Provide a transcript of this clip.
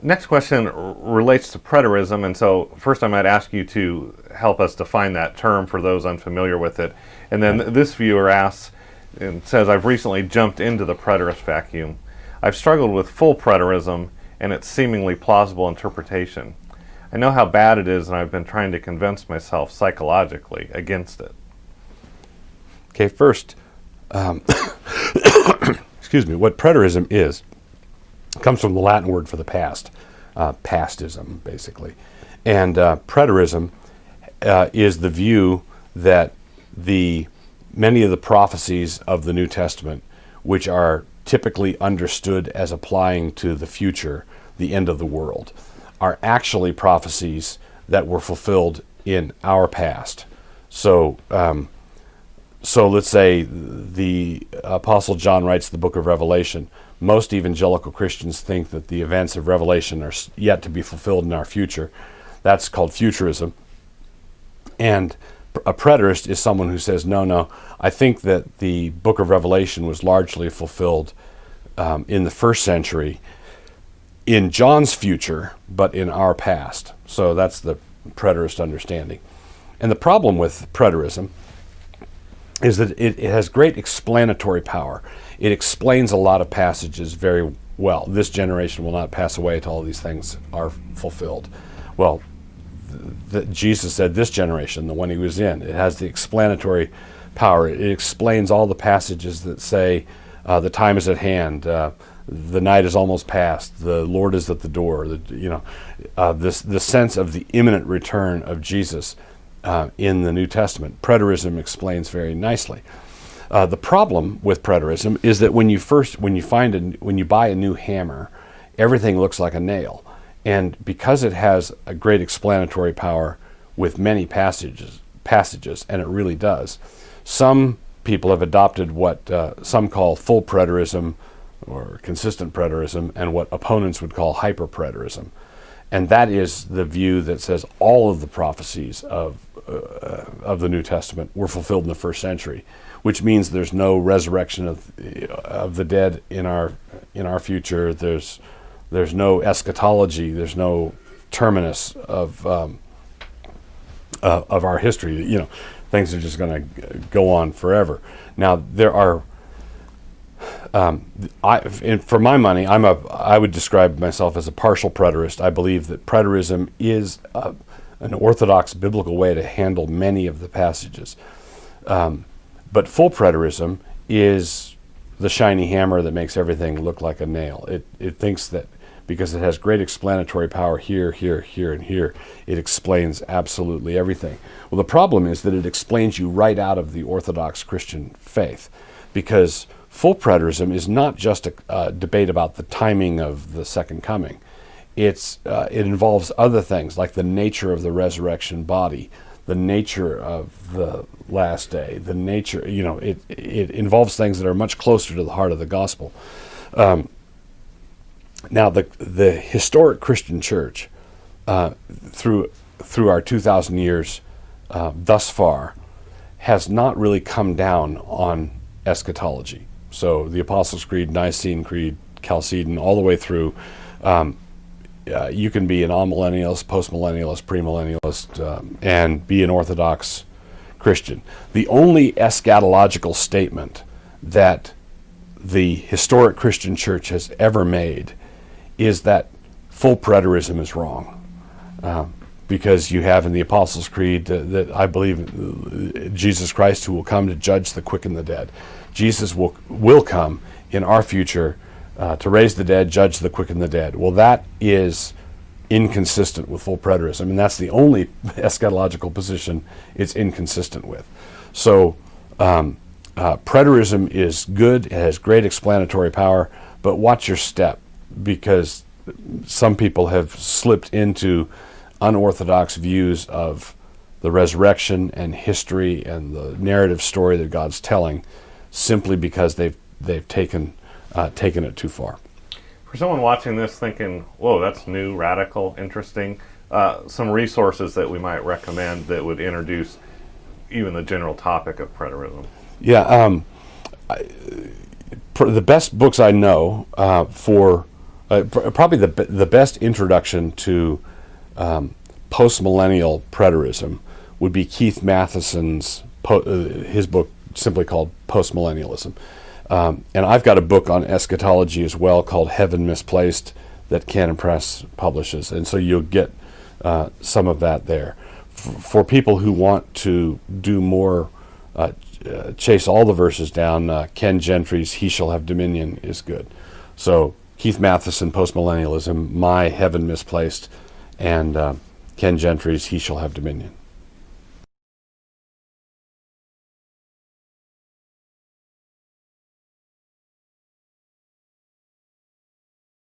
Next question relates to preterism, and so first I might ask you to help us define that term for those unfamiliar with it. And then this viewer asks and says, I've recently jumped into the preterist vacuum. I've struggled with full preterism and its seemingly plausible interpretation. I know how bad it is, and I've been trying to convince myself psychologically against it. Okay, first, excuse me, what preterism is comes from the Latin word for the past, pastism, basically. And preterism is the view that many of the prophecies of the New Testament, which are typically understood as applying to the future, the end of the world, are actually prophecies that were fulfilled in our past. So let's say the Apostle John writes the book of Revelation. Most evangelical Christians think that the events of Revelation are yet to be fulfilled in our future. That's called futurism. And a preterist is someone who says, no, I think that the book of Revelation was largely fulfilled in the first century in John's future, but in our past. So that's the preterist understanding. And the problem with preterism is that it has great explanatory power. It explains a lot of passages very well. This generation will not pass away until all these things are fulfilled. Well, Jesus said this generation, the one he was in. It has the explanatory power. It explains all the passages that say the time is at hand, the night is almost past, the Lord is at the door. The sense of the imminent return of Jesus in the New Testament. Preterism explains very nicely. The problem with preterism is that when you buy a new hammer, everything looks like a nail, and because it has a great explanatory power with many passages, and it really does. Some people have adopted what some call full preterism or consistent preterism, and what opponents would call hyper-preterism. And that is the view that says all of the prophecies of the New Testament were fulfilled in the first century, which means there's no resurrection of the dead in our future. There's no eschatology. There's no terminus of our history. Things are just going to go on forever. Now there are. For my money, I would describe myself as a partial preterist. I believe that preterism is an orthodox biblical way to handle many of the passages. But full preterism is the shiny hammer that makes everything look like a nail. It thinks that because it has great explanatory power here, here, here, and here, it explains absolutely everything. Well, the problem is that it explains you right out of the Orthodox Christian faith, because full preterism is not just a debate about the timing of the second coming. It involves other things like the nature of the resurrection body, the nature of the last day, the nature, it involves things that are much closer to the heart of the gospel. Now, the historic Christian church, through our 2,000 years thus far, has not really come down on eschatology. So the Apostles' Creed, Nicene Creed, Chalcedon, all the way through, you can be an amillennialist, postmillennialist, premillennialist, and be an Orthodox Christian. The only eschatological statement that the historic Christian church has ever made is that full preterism is wrong. Because you have in the Apostles' Creed that I believe Jesus Christ, who will come to judge the quick and the dead. Jesus will come in our future to raise the dead, judge the quick and the dead. Well, that is inconsistent with full preterism, and that's the only eschatological position it's inconsistent with. So preterism is good, it has great explanatory power, but watch your step, because some people have slipped into unorthodox views of the resurrection and history and the narrative story that God's telling, simply because they've taken it too far. For someone watching this thinking, whoa, that's new, radical, interesting, some resources that we might recommend that would introduce even the general topic of preterism. Yeah, the best books I know for Probably the best introduction to post-millennial preterism would be Keith Matheson's his book simply called Postmillennialism. And I've got a book on eschatology as well called Heaven Misplaced that Canon Press publishes, and so you'll get some of that there. For people who want to do more, chase all the verses down, Ken Gentry's He Shall Have Dominion is good. So Keith Matheson, Postmillennialism, my Heaven Misplaced, and Ken Gentry's He Shall Have Dominion.